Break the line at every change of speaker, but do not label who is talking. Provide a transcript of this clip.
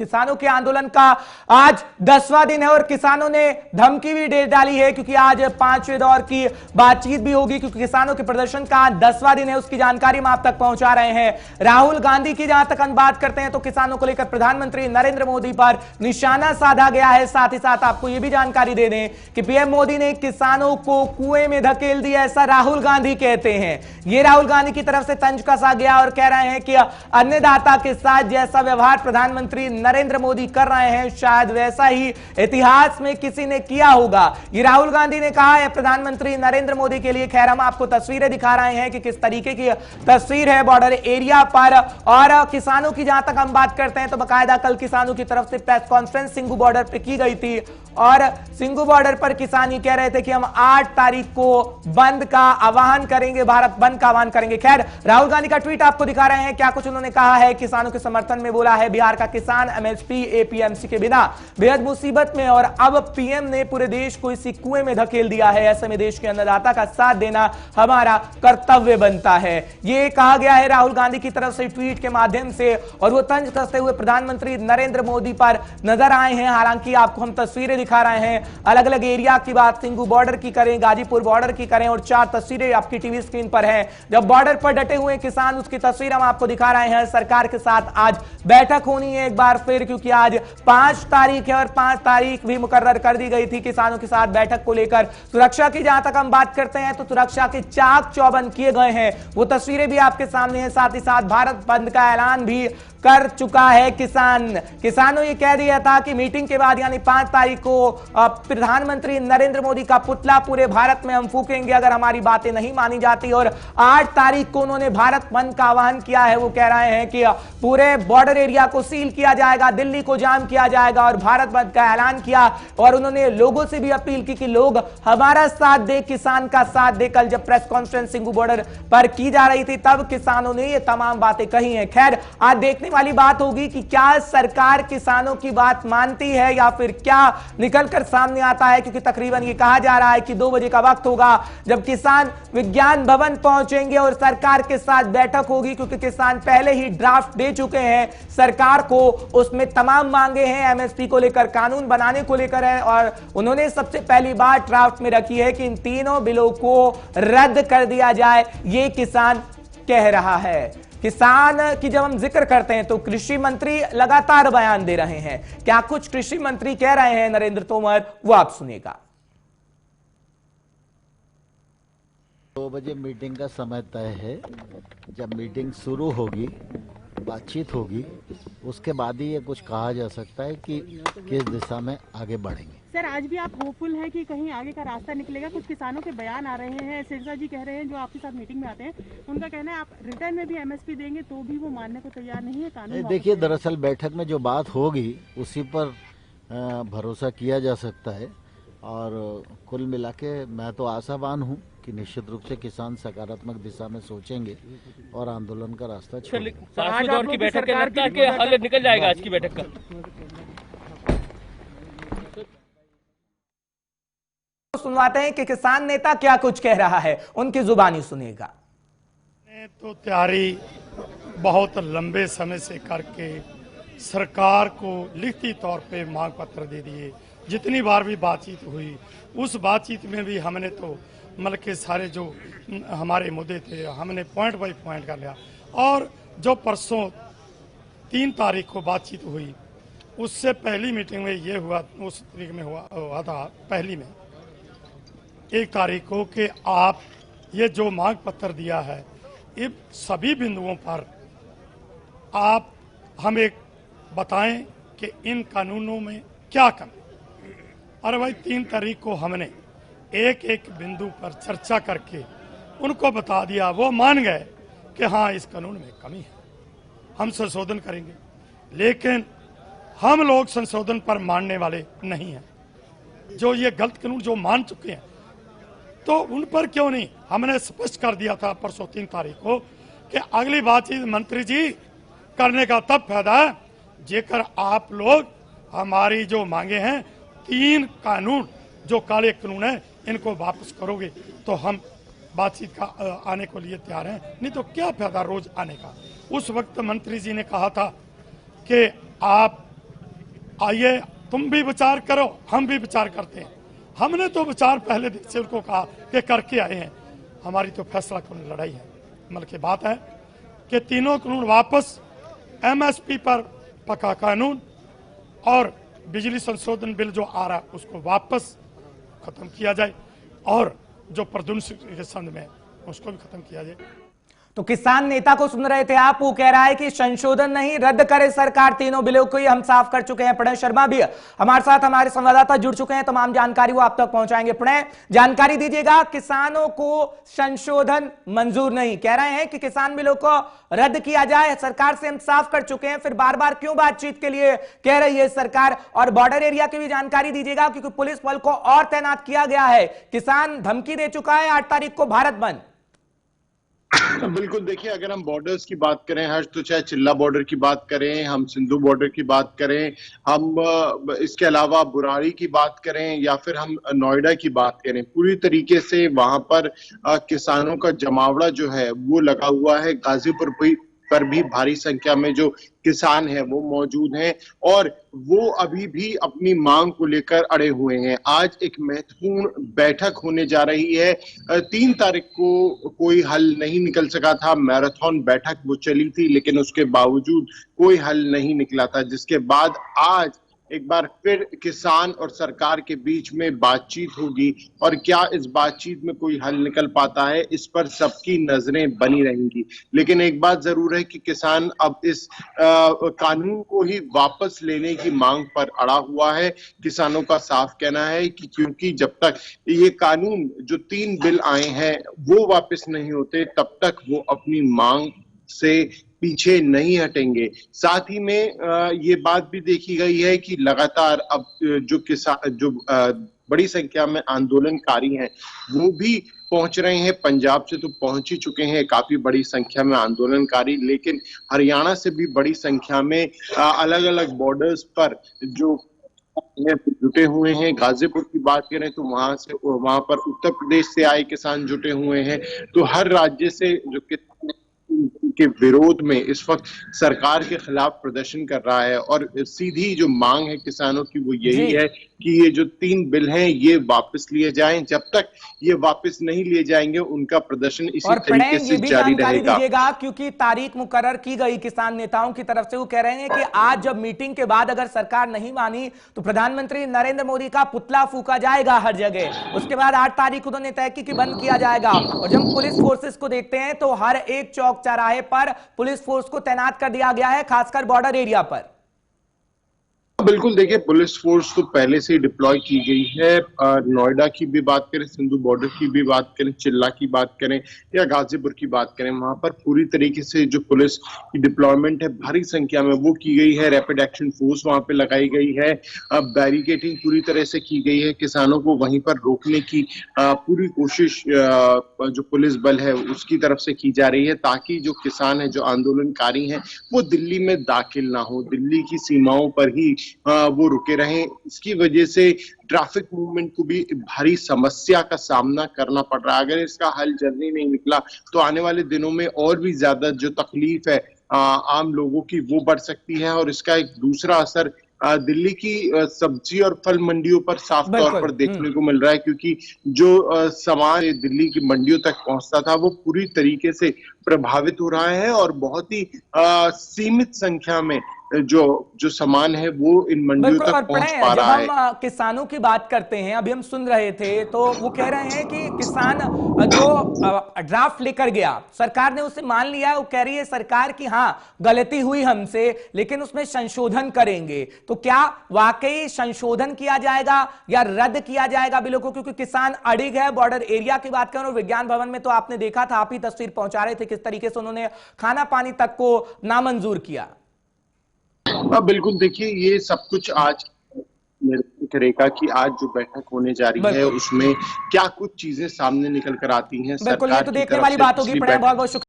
किसानों के आंदोलन का आज 10वां दिन है और किसानों ने धमकी भी दे डाली है क्योंकि आज 5वें दौर की बातचीत भी होगी क्योंकि किसानों के प्रदर्शन का आज 10वां दिन है। उसकी जानकारी हम आप तक पहुंचा रहे हैं। राहुल गांधी की जहां तक हम बात करते हैं तो किसानों को लेकर प्रधानमंत्री नरेंद्र मोदी पर निशाना साधा गया है। साथ ही साथ आपको यह भी जानकारी दे दें कि पीएम मोदी ने किसानों को कुएं में धकेल दिया, ऐसा राहुल गांधी कहते हैं। यह राहुल गांधी की तरफ से तंज कसा गया और कह रहे हैं कि अन्नदाता के साथ जैसा व्यवहार प्रधानमंत्री नरेंद्र मोदी कर रहे हैं शायद वैसा ही इतिहास में किसी ने किया होगा। ये राहुल गांधी ने कहा है प्रधानमंत्री नरेंद्र मोदी के लिए। खैर हम आपको तस्वीरें दिखा रहे हैं कि किस तरीके की तस्वीर है बॉर्डर एरिया पर। और किसानों की जहां तक हम बात करते हैं तो बाकायदा कल किसानों की तरफ से प्रेस कॉन्फ्रेंस सिंघू बॉर्डर पर की गई थी और सिंघू बॉर्डर पर किसान ये कह रहे थे कि हम 8 तारीख को बंद का आह्वान करेंगे, भारत बंद का आह्वान करेंगे। खैर राहुल गांधी का ट्वीट आपको दिखा रहे हैं, क्या कुछ उन्होंने कहा है। किसानों के समर्थन में बोला है, बिहार का किसान एमएसपी एपीएमसी के बिना बेहद मुसीबत में और अब पीएम ने पूरे देश को इसी कुएं में धकेल दिया है। ऐसे में देश के अन्नदाता का साथ देना हमारा कर्तव्य बनता है, यह कहा गया है राहुल गांधी की तरफ से ट्वीट के माध्यम से। और वो तंज कसते हुए प्रधानमंत्री नरेंद्र मोदी पर नजर आए हैं। हालांकि आपको हम तस्वीरें दिखा रहे हैं, अलग अलग एरिया की बात सिंघू बॉर्डर की करें, गाजीपुर बॉर्डर की करें और 4 तस्वीरें आपकी टीवी स्क्रीन पर हैं। जब बॉर्डर पर डटे हुए किसान, उसकी तस्वीर हम आपको दिखा रहे हैं। सरकार के साथ आज बैठक होनी है एक बार फिर, क्योंकि आज 5 तारीख है और 5 तारीख भी मुकर्रर कर दी गई थी किसानों के साथ बैठक को लेकर। सुरक्षा की जहां तक हम बात करते हैं तो सुरक्षा के चाक चौबंद किए गए हैं, वो तस्वीरें भी आपके सामने हैं। साथ ही साथ भारत बंद का ऐलान भी कर चुका है किसानों ये कह दिया था कि मीटिंग के बाद यानी 5 तारीख को प्रधानमंत्री नरेंद्र मोदी का पुतला पूरे भारत में हम फूकेंगे अगर हमारी बातें नहीं मानी जाती। और 8 तारीख को उन्होंने भारत बंद का आह्वान किया है। वो कह रहे हैं कि पूरे बॉर्डर एरिया को सील किया जाएगा, दिल्ली को जाम किया जाएगा और भारत बंद का ऐलान किया। और उन्होंने लोगों से भी अपील की कि लोग हमारा साथ दे, किसान का साथ दे। कल जब प्रेस कॉन्फ्रेंस सिंघू बॉर्डर पर की जा रही थी तब किसानों ने ये तमाम बातें कही हैं। खैर आज देखने वाली बात होगी कि क्या सरकार किसानों की बात मानती है या फिर क्या निकलकर सामने आता है, क्योंकि तकरीबन ये कहा जा रहा है कि 2 बजे का वक्त होगा जब किसान विज्ञान भवन पहुंचेंगे और सरकार के साथ बैठक होगी, क्योंकि किसान पहले ही ड्राफ्ट दे चुके हैं सरकार को। उसमें तमाम मांगे हैं, एमएसपी को लेकर, कानून बनाने को लेकर है और उन्होंने सबसे पहली बात ड्राफ्ट में रखी है कि इन तीनों बिलों को रद्द कर दिया जाए, ये किसान कह रहा है। किसान की जब हम जिक्र करते हैं तो कृषि मंत्री लगातार बयान दे रहे हैं। क्या कुछ कृषि मंत्री कह रहे हैं नरेंद्र तोमर, वो आप सुनिएगा।
2 बजे मीटिंग का समय तय है। जब मीटिंग शुरू होगी, बातचीत होगी, उसके बाद ही ये कुछ कहा जा सकता है कि किस दिशा में आगे बढ़ेंगे।
सर आज भी आप होपफुल हैं कि कहीं आगे का रास्ता निकलेगा? कुछ किसानों के बयान आ रहे हैं, सिरसा जी कह रहे हैं जो आपके साथ मीटिंग में आते हैं, उनका कहना है आप रिटर्न में भी एमएसपी देंगे तो भी वो मानने को तैयार नहीं है कानून।
देखिए दरअसल बैठक में जो बात होगी उसी पर भरोसा किया जा सकता है और कुल मिला के मैं तो आशावान हूँ कि निश्चित रूप से किसान सकारात्मक दिशा में सोचेंगे और आंदोलन का रास्ता छोड़ेंगे।
आज दौर की बैठक के लगता है कि हल निकल जाएगा आज की बैठक का।
सुनवाते हैं कि किसान नेता क्या कुछ कह रहा है, उनकी जुबानी सुनिएगा।
तो तैयारी बहुत लंबे समय से करके सरकार को लिखित तौर पे मांग पत्र दे दिए। जितनी बार भी बातचीत हुई उस बातचीत में भी हमने तो मतलब के सारे जो हमारे मुद्दे थे हमने पॉइंट बाय पॉइंट कर लिया। और जो परसों 3 तारीख को बातचीत हुई उससे पहली मीटिंग में ये हुआ, उस तरीके में हुआ था पहली में 1 तारीख को कि आप ये जो मांग पत्र दिया है इन सभी बिंदुओं पर आप हमें बताएं कि इन कानूनों में क्या कमी। अरे भाई 3 तारीख को हमने एक एक बिंदु पर चर्चा करके उनको बता दिया, वो मान गए कि हाँ इस कानून में कमी है, हम संशोधन करेंगे। लेकिन हम लोग संशोधन पर मानने वाले नहीं हैं। जो ये गलत कानून जो मान चुके हैं तो उन पर क्यों नहीं, हमने स्पष्ट कर दिया था परसों 3 तारीख को कि अगली बातचीत मंत्री जी करने का तब फायदा है जेकर आप लोग हमारी जो मांगे हैं 3 कानून जो काले कानून है इनको वापस करोगे तो हम बातचीत का आने को लिए तैयार हैं, नहीं तो क्या फायदा रोज आने का। उस वक्त मंत्री जी ने कहा था कि आप आइए तुम भी विचार करो, हम भी विचार करते हैं। हमने तो विचार पहले दिन से उनको कहा कि करके आए हैं। हमारी तो फैसला कानून लड़ाई है। मतलब की बात है कि तीनों कानून वापस, एमएसपी पर पक्का कानून और बिजली संशोधन बिल जो आ रहा है उसको वापस खत्म किया जाए, और जो प्रदूषण के संबंध में उसको भी खत्म किया जाए।
तो किसान नेता को सुन रहे थे आप, वो कह रहा है कि संशोधन नहीं, रद्द करे सरकार तीनों बिलों को ही हम साफ कर चुके हैं। प्रणय शर्मा भी हमारे साथ, हमारे संवाददाता जुड़ चुके हैं, तमाम जानकारी वो आप तक पहुंचाएंगे। प्रणय, जानकारी दीजिएगा, किसानों को संशोधन मंजूर नहीं, कह रहे हैं कि किसान बिलों को रद्द किया जाए, सरकार से हम साफ कर चुके हैं, फिर बार बार क्यों बातचीत के लिए कह रही है सरकार? और बॉर्डर एरिया की भी जानकारी दीजिएगा, क्योंकि पुलिस बल को और तैनात किया गया है। किसान धमकी दे चुका है 8 तारीख को भारत बंद।
बिल्कुल, देखिए अगर हम बॉर्डर्स की बात करें हर्ष, तो चाहे चिल्ला बॉर्डर की बात करें, हम सिंधु बॉर्डर की बात करें, हम इसके अलावा बुराड़ी की बात करें, या फिर हम नोएडा की बात करें, पूरी तरीके से वहां पर किसानों का जमावड़ा जो है वो लगा हुआ है। गाजीपुर पर भी भारी संख्या में जो किसान हैं वो मौजूद हैं, और वो अभी भी अपनी मांग को लेकर अड़े हुए हैं। आज एक महत्वपूर्ण बैठक होने जा रही है। 3 तारीख को कोई हल नहीं निकल सका था, मैराथन बैठक वो चली थी, लेकिन उसके बावजूद कोई हल नहीं निकला था, जिसके बाद आज एक बार फिर किसान और सरकार के बीच में बातचीत होगी, और क्या इस बातचीत में कोई हल निकल पाता है, इस पर सबकी नजरें बनी रहेंगी। लेकिन एक बात जरूर है कि किसान अब इस कानून को ही वापस लेने की मांग पर अड़ा हुआ है। किसानों का साफ कहना है कि क्योंकि जब तक ये कानून, जो 3 बिल आए हैं, वो वापस नहीं होते, तब तक वो अपनी मांग से पीछे नहीं हटेंगे। साथ ही में ये बात भी देखी गई है कि लगातार अब जो बड़ी संख्या में आंदोलनकारी हैं वो भी पहुंच रहे हैं। पंजाब से तो पहुंच ही चुके हैं काफी बड़ी संख्या में आंदोलनकारी, लेकिन हरियाणा से भी बड़ी संख्या में अलग अलग बॉर्डर्स पर जो जुटे हुए हैं। गाजीपुर की बात करें तो वहां पर उत्तर प्रदेश से आए किसान जुटे हुए हैं। तो हर राज्य से जो के विरोध में इस वक्त सरकार के खिलाफ प्रदर्शन कर रहा है, और सीधी जो मांग है किसानों की वो यही है कि ये जो 3 बिल हैं ये वापस लिए जाएं। जब तक ये वापस नहीं लिए जाएंगे उनका प्रदर्शन इसी तरीके से जारी रहेगा।
क्योंकि तारीख मुकर्रर की गई किसान नेताओं की तरफ से, वो कह रहे हैं कि आज जब मीटिंग के बाद अगर सरकार नहीं मानी तो प्रधानमंत्री नरेंद्र मोदी का पुतला फूका जाएगा हर जगह। उसके बाद 8 तारीख को उन्होंने तय की कि बंद किया जाएगा। और जब पुलिस फोर्सेस को देखते हैं तो हर एक चौक चौराहे पर पुलिस फोर्स को तैनात कर दिया गया है, खासकर बॉर्डर एरिया पर।
बिल्कुल, देखिए पुलिस फोर्स तो पहले से डिप्लॉय की गई है। नोएडा की भी बात करें, सिंधु बॉर्डर की भी बात करें, चिल्ला की बात करें या गाजीपुर की बात करें, वहां पर पूरी तरीके से जो पुलिस की डिप्लॉयमेंट है भारी संख्या में वो की गई है। रैपिड एक्शन फोर्स वहां पे लगाई गई है। बैरिकेडिंग पूरी तरह से की गई है। किसानों को वहीं पर रोकने की पूरी कोशिश जो पुलिस बल है उसकी तरफ से की जा रही है, ताकि जो किसान है, जो आंदोलनकारी हैं, वो दिल्ली में दाखिल ना हो, दिल्ली की सीमाओं पर ही वो रुके रहें। इसकी वजह से ट्रैफिक मूवमेंट को भी भारी समस्या का सामना करना पड़ रहा है। अगर इसका हल जल्दी नहीं निकला तो आने वाले दिनों में और भी ज्यादा जो तकलीफ है आम लोगों की वो बढ़ सकती है, और इसका एक दूसरा असर दिल्ली की सब्जी और फल मंडियों पर साफ तौर पर देखने को मिल रहा है, क्योंकि जो सामान दिल्ली की मंडियों तक पहुंचता था वो पूरी तरीके से प्रभावित हो रहा है, और बहुत ही सीमित संख्या में जो सामान है वो इन मंडियों तक पहुंच पा रहा है।
जब हम किसानों की बात करते हैं, अभी हम सुन रहे थे, तो वो कह रहे हैं कि किसान जो ड्राफ्ट लेकर गया, सरकार ने उसे मान लिया है। वो कह रही है सरकार की हाँ गलती हुई हमसे, लेकिन उसमें संशोधन करेंगे। तो क्या वाकई संशोधन किया जाएगा या रद्द किया जाएगा बिलों को? क्योंकि किसान अड़िग है। बॉर्डर एरिया की बात करें और विज्ञान भवन में तो आपने देखा था, आप ही तस्वीर पहुंचा रहे थे किस तरीके से उन्होंने खाना पानी तक को नामंजूर किया।
बिल्कुल, देखिए ये सब कुछ आज निर्भर करेगा कि आज जो बैठक होने जा रही है उसमें क्या कुछ चीजें सामने निकल कर आती हैं।
बिल्कुल, ये तो देखने वाली बात होगी। बहुत बहुत शुक्रिया।